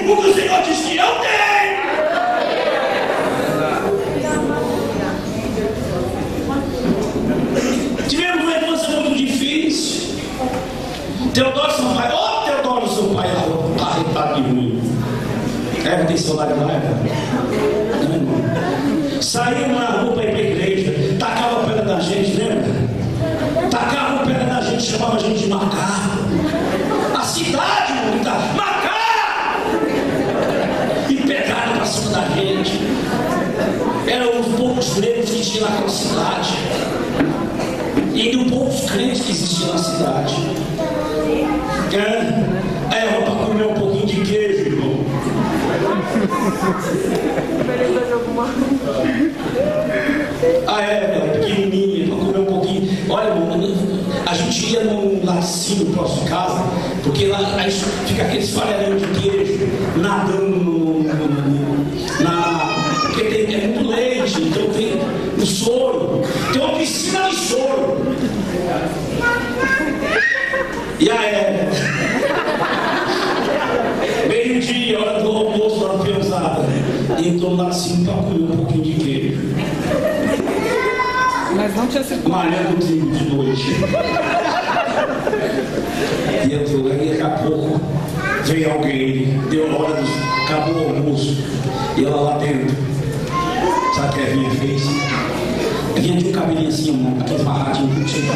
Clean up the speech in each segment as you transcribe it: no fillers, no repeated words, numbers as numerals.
O que o Senhor diz que eu tenho. Tivemos uma infância muito difícil. Teodoro Sampaio, Teodoro Sampaio, arretado de ruim. Não tem saudade da época? Saíam na rua para ir para a igreja, tacavam a pedra da gente, lembra? Tacavam a pedra da gente, chamavam a gente de macaco. A cidade, macaco! E pegaram para cima da gente. Eram os poucos negros que tinham naquela cidade. E ainda os poucos crentes que existiam na cidade. Aí eu vou para comer um pouquinho de queijo, irmão. Pequenininha, para comer um pouquinho. Olha, irmão, a gente ia num lacinho próximo de casa, porque lá aí fica aqueles farelão de queijo nadando porque é muito leite, então tem o soro, tem uma piscina de soro. E aí, meio-dia, hora do almoço, hora pesada, entrou lá assim para comer um pouquinho de queijo. Mas não tinha sido malhando o trigo de noite. E entrou, aí daqui a pouco veio alguém, deu a hora acabou o almoço, e ela lá dentro, sabe o que a Vinha fez? A Vinha tinha um cabelinho assim, aqueles barradinhos, não sei o que.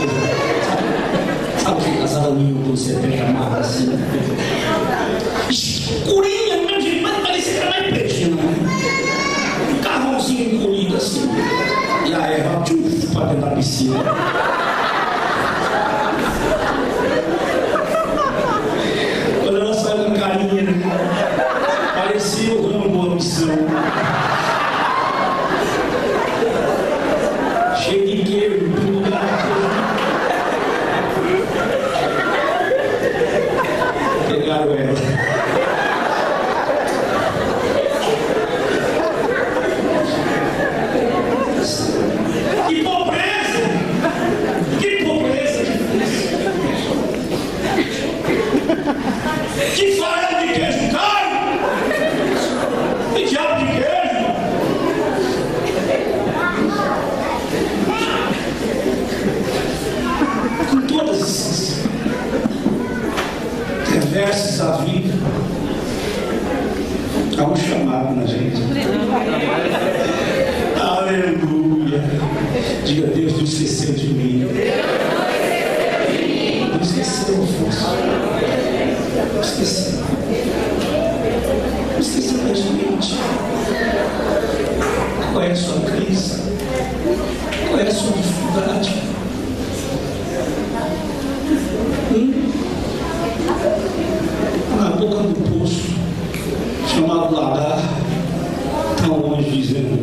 Sabe aquelas araninhas quando você pega a marra assim? Escurinha, do mesmo jeito, mas parecia que era mais pretinha, né? Um carvãozinho encolhido assim. E a Eva, para dentro da piscina. Quando ela saiu com carinha, parecia o Rambo, a missão. Cheio de queijo, tudo pegaram ela. Que pobreza! Que pobreza! Que farelo de queijo caro! Que diabo de queijo! Com todas essas reversos da vida, há um chamado na gente. Aleluia! Diga, Deus não esqueceu de mim. Não esqueceu, Afonso. Não esqueceu. Não esqueceu da gente. Qual é a sua crise? Qual é a sua dificuldade? Na boca do poço, chamado Ladar, tão longe dizendo: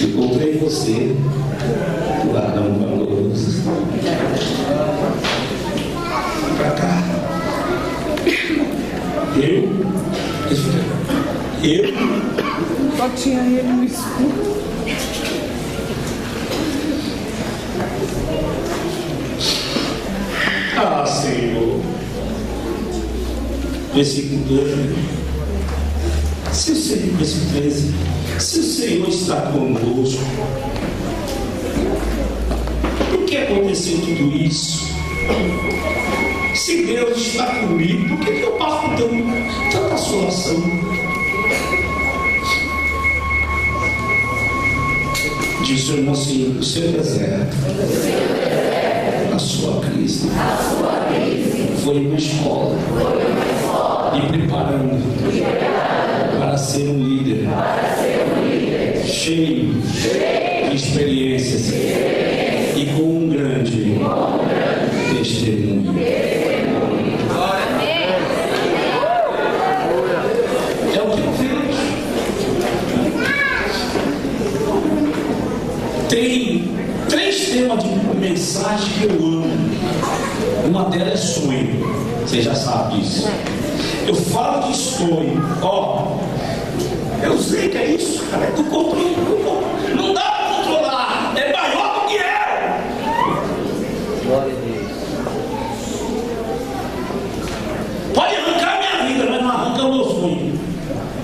encontrei você, ladrão valoroso. Pra cá. Eu? Só tinha ele no escuro. Ah, Senhor. Versículo 12. Versículo 13. Se o Senhor está conosco, por que aconteceu tudo isso? Se Deus está comigo, por que eu passo por tanta assolação? Diz o irmão assim: o seu deserto, a sua crise, foi uma escola, me preparando para ser um líder, cheio de experiências e com um grande testemunho. É o que eu vejo. Tem 3 temas de mensagem que eu amo. Uma delas é sonho. Você já sabe disso. Eu falo de sonho. Eu sei que é isso, cara. Tu controla. Não dá para controlar. É maior do que eu. Pode arrancar minha vida.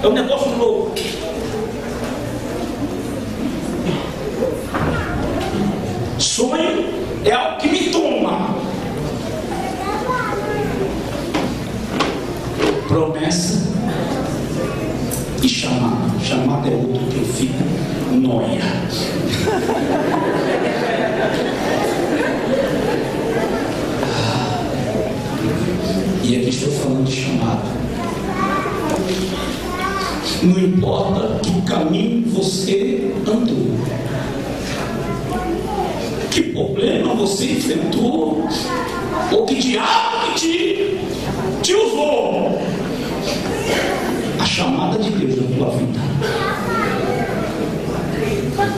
É um negócio louco. Sonho é algo que me toma. Promessa e chamada. Chamada é outro que eu fico noia. E aqui estou falando de chamada. Não importa que caminho você andou, que problema você enfrentou, ou que diabo que te usou, a chamada de Deus na tua vida,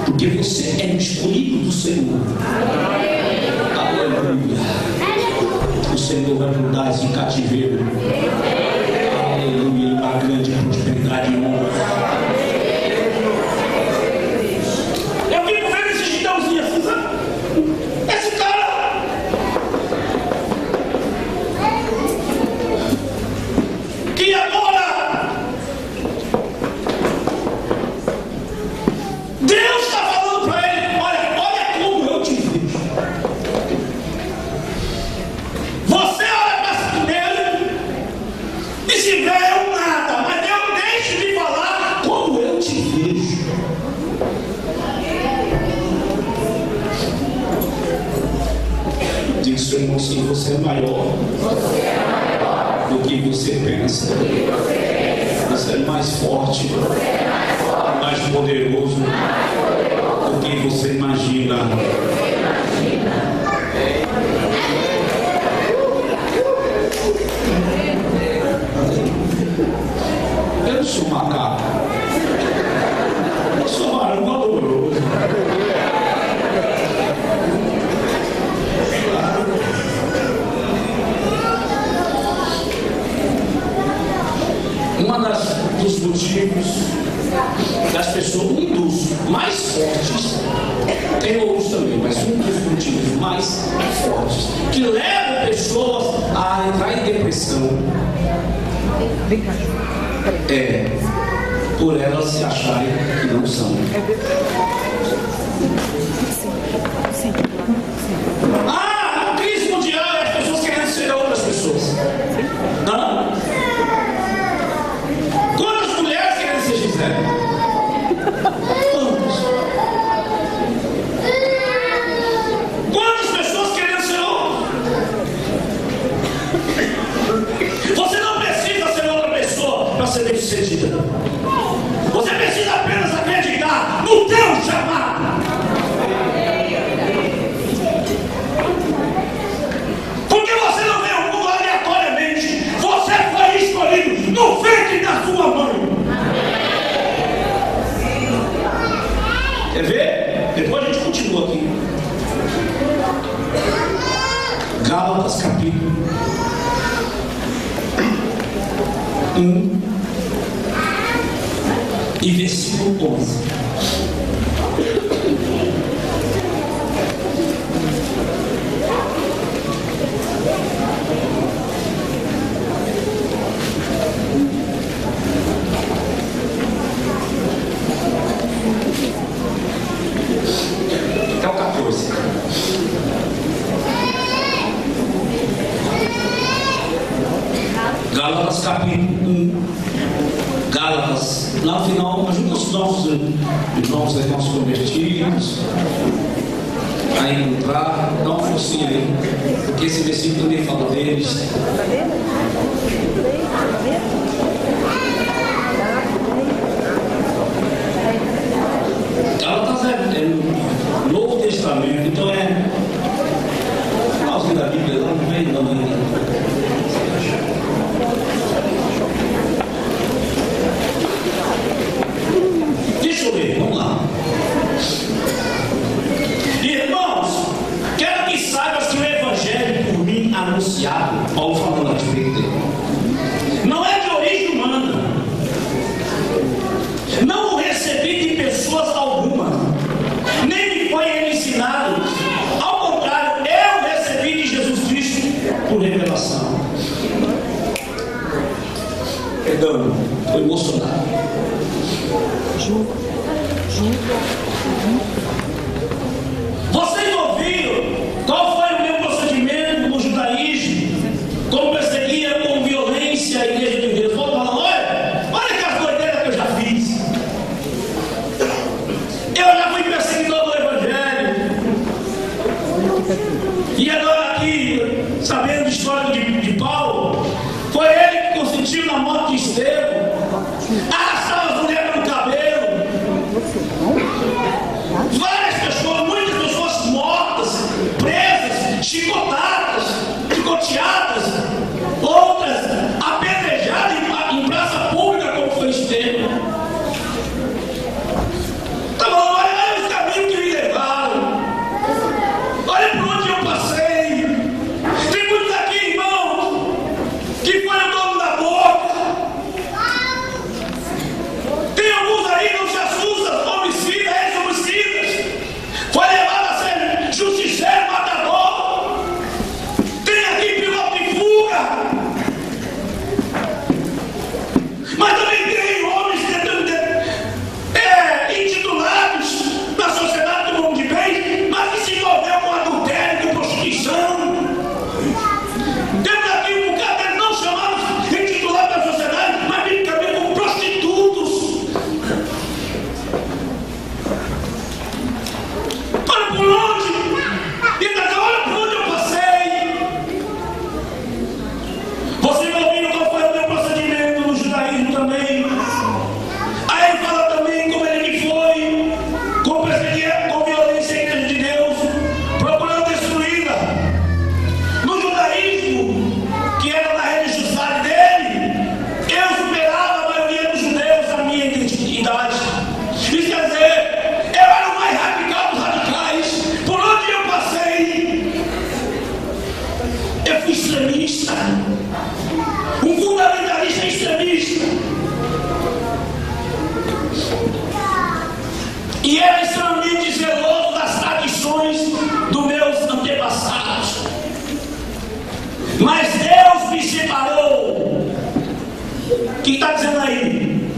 porque você é escolhido do Senhor. Aleluia. O Senhor vai mudar esse cativeiro. Aleluia. Uma grande prosperidade e honra. Eu fico vendo esse gitãozinho assim, sabe? Esse cara. Que agora Deus está falando para ele: olha como eu te vejo. Você olha para dele e se vê um nada, mas Deus deixe de falar como eu te vejo. Diz seu irmão assim: você é maior do que você pensa. Você é mais forte, mais poderoso do que você imagina. Eu não sou macaco, eu sou varão valoroso. Dos motivos das pessoas, um dos mais fortes, tem outros também, mas um dos motivos mais fortes que levam pessoas a entrar em depressão é por elas se acharem que não são. Ah, crise mundial é as pessoas querendo ser outras pessoas. Não? Quantas mulheres querem ser Gisele? Quantas pessoas querendo ser outras? Você não precisa ser outra pessoa para ser bem-sucedida. Você precisa apenas acreditar no teu chamado. Porque você não vê o mundo aleatoriamente. Você foi escolhido no ventre da sua mãe. Quer ver? Depois a gente continua aqui. Gálatas capítulo 1 e versículo 11. Até o 14. Gálatas capítulo 1. Gálatas, lá no final, ajuda os nossos irmãos, os nossos convertidos a encontrar, dá uma forcinha aí, porque esse versículo também fala deles. Gálatas é Novo Testamento, então é finalzinho da Bíblia, lá não vem não. Deixa eu ver, vamos lá. Irmãos, quero que saibas que o Evangelho por mim anunciado, Paulo falando a respeito pregando. Estou emocionado. Vocês ouviram qual foi o meu procedimento no judaísmo? Como perseguia com violência a igreja de Deus? Vou falar, olha que as doideiras que eu já fiz. Eu já fui perseguidor do Evangelho. E agora aqui, sabendo da história de Paulo, foi ele que consentiu na morte de Estevão, arrastava as mulheres no cabelo. Várias pessoas, muitas pessoas mortas, presas, chicotadas, chicoteadas, outras apedrejadas em praça pública, como foi Estevão. Tá bom, olha os caminhos que me levaram, olha por onde eu passei. Tem muitos aqui, irmãos, que foi o dono da boca. Tem alguns aí, não se assustam, homicidas, ex-homicidas, foi levado a ser justiceiro, matador. Tem aqui piloto de fuga. Mas também tem homens intitulados na sociedade do mundo de bem, mas que se envolveu com adultério, com prostituição. Temos aqui um bocado deles não chamados intitulados na sociedade, mas biblicamente como prostitutos. Olha por onde, olha por onde eu passei. Vocês não viram qual foi o meu procedimento no judaísmo também? Aí ele fala também como ele que foi, como perseguia com violência a igreja de Deus, procurando destruí-la. No judaísmo, que era na religiosidade dele, eu superava a maioria dos judeus na minha identidade. Isso quer dizer, eu era o mais radical dos radicais. Por onde eu passei, eu fui extremista, um fundamentalista extremista. E era extremamente zeloso das tradições dos meus antepassados. Mas Deus me separou. Quem está dizendo aí?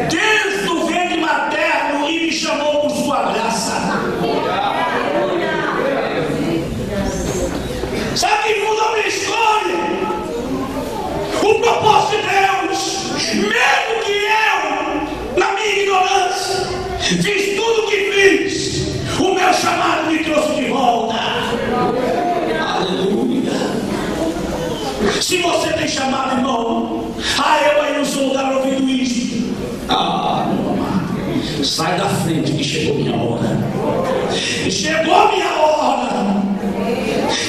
Desde o ventre materno e me chamou por sua graça. Sabe quem mudou minha história? O propósito de Deus. Mesmo que eu, na minha ignorância, fiz tudo o que fiz, o meu chamado me trouxe de volta. Aleluia. Se você tem chamado, irmão, eu aí não sou lugar ouvindo isso. Meu amado, sai da frente que chegou minha hora. Chegou minha hora.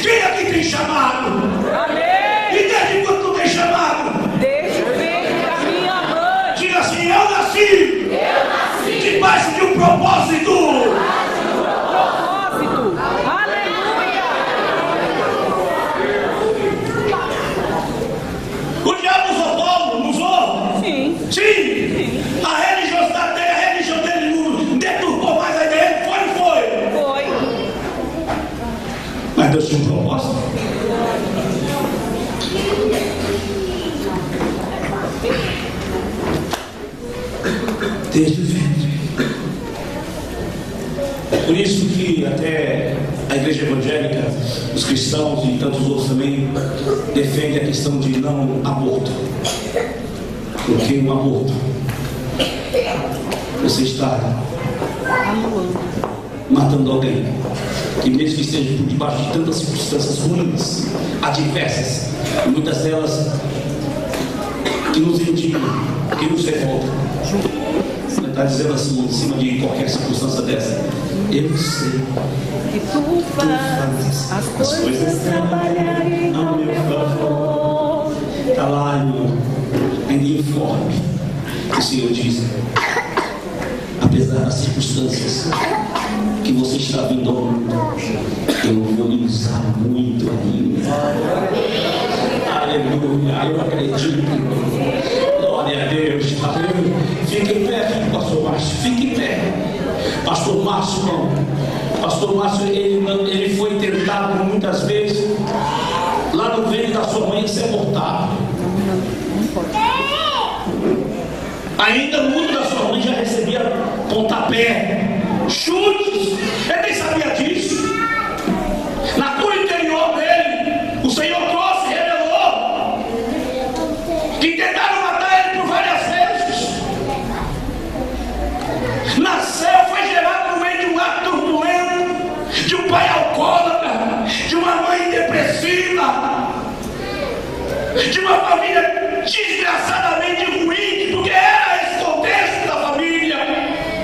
Quem aqui tem chamado? Amém. E desde quando tu tem chamado? Desde o ventre da minha mãe. Diga assim, eu nasci debaixo de um propósito. Aleluia. O diabo usou Paulo, não usou? Sim. Sim. A religiosidade dele, a religião dele não deturpou mais a ideia. Foi. Foi. Mas Deus tinha um propósito. Desde o ventre. Por isso que até a igreja evangélica, os cristãos e tantos outros também defendem a questão de não aborto. Porque o aborto, você está matando alguém que mesmo que esteja por debaixo de tantas circunstâncias ruins, adversas, muitas delas que nos indignam, que nos revoltam. Você está dizendo assim, em cima de qualquer circunstância dessa, eu sei Que tu fazes as coisas trabalharem ao meu favor. está lá, irmão, ainda informe que o Senhor diz, apesar das circunstâncias que você está vindo ao mundo, eu vou lhe usar muito ainda. Aleluia, eu acredito. Glória a Deus. Aleluia. Fique em pé, pastor Márcio, fique em pé. Pastor Márcio, não. Pastor Márcio, ele foi tentado muitas vezes lá no ventre da sua mãe ser abortado. Ainda no mundo da sua mãe já recebia pontapé, chutes. Ele nem sabia disso. Na cura interior dele, o Senhor trouxe, revelou que tentaram matar ele por várias vezes. Nasceu, foi gerado no meio de um lar turbulento, de um pai alcoólatra, de uma mãe depressiva, de uma família desgraçadamente ruim, porque era esse contexto da família,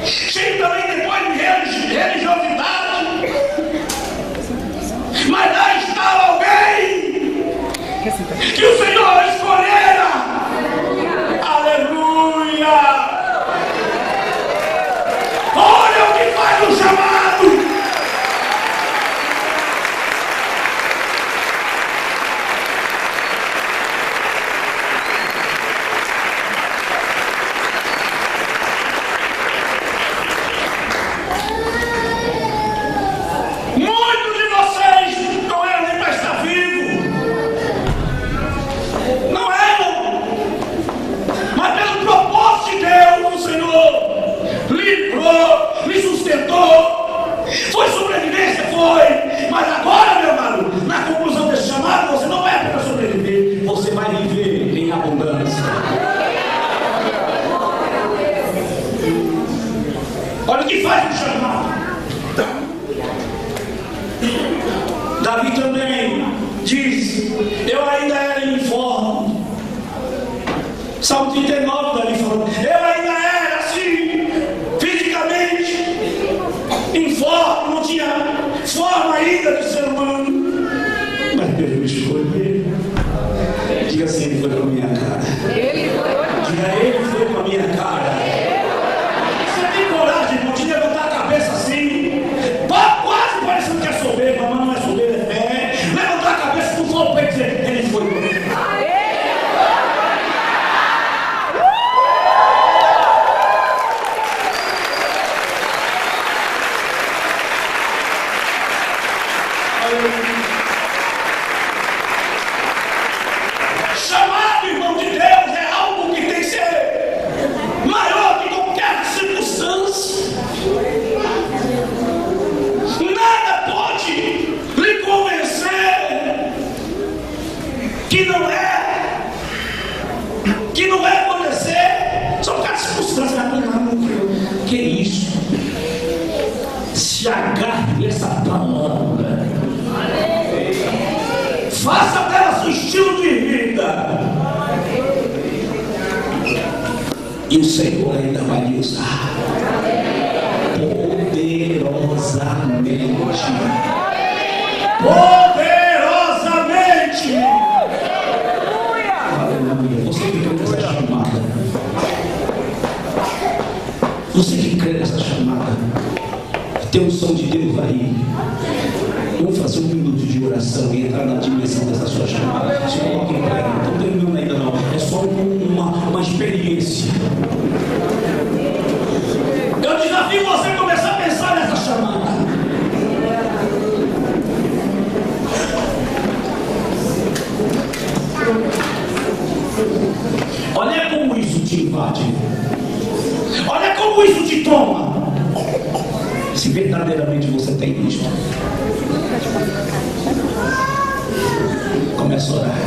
cheio também depois de religiosidade. Mas lá estava alguém que o Senhor escolhera. Aleluia! Olha o que faz o chamado. Me sustentou, foi sobrevivência, foi, mas agora, meu amado, na conclusão desse chamado, você não vai apenas sobreviver, você vai viver em abundância. Olha o que faz o chamado. Davi também diz: eu ainda era informe. Salmo 39, Davi falando: eu ainda era assim, informe, não tinha forma ainda de ser humano, mas Deus me escolheu. Diga assim: ele foi com a minha cara. Diga: ele foi com a minha cara. Você tem coragem, irmão, de levantar a cabeça assim, quase parecendo que é soberba, mas não é soberba, é fé. Levantar a cabeça com fogo para dizer: ele foi com a minha cara. Chamado, irmão de Deus, é algo que tem que ser maior que qualquer circunstância. Nada pode lhe convencer que não vai acontecer só por causa de circunstâncias. Que é isso? Se agarre essa palavra, faça dela seu estilo de vida, e o Senhor ainda vai lhe usar poderosamente. Poderosamente. Aleluia. Você que crê nessa chamada, você que crê nessa chamada, tem o som de Deus aí. Vamos fazer um minuto de oração e entrar na dimensão dessa sua chamada. Se coloque em pé, não estou terminando ainda não. É só uma experiência. Eu desafio você a começar a pensar nessa chamada. Olha como isso te invade. Olha como isso te toma. Se verdadeiramente você tem isto, comece a orar.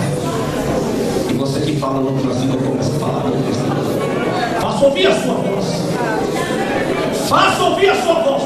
E você que fala outras línguas, começa a falar outras línguas. Faça ouvir a sua voz. Faça ouvir a sua voz.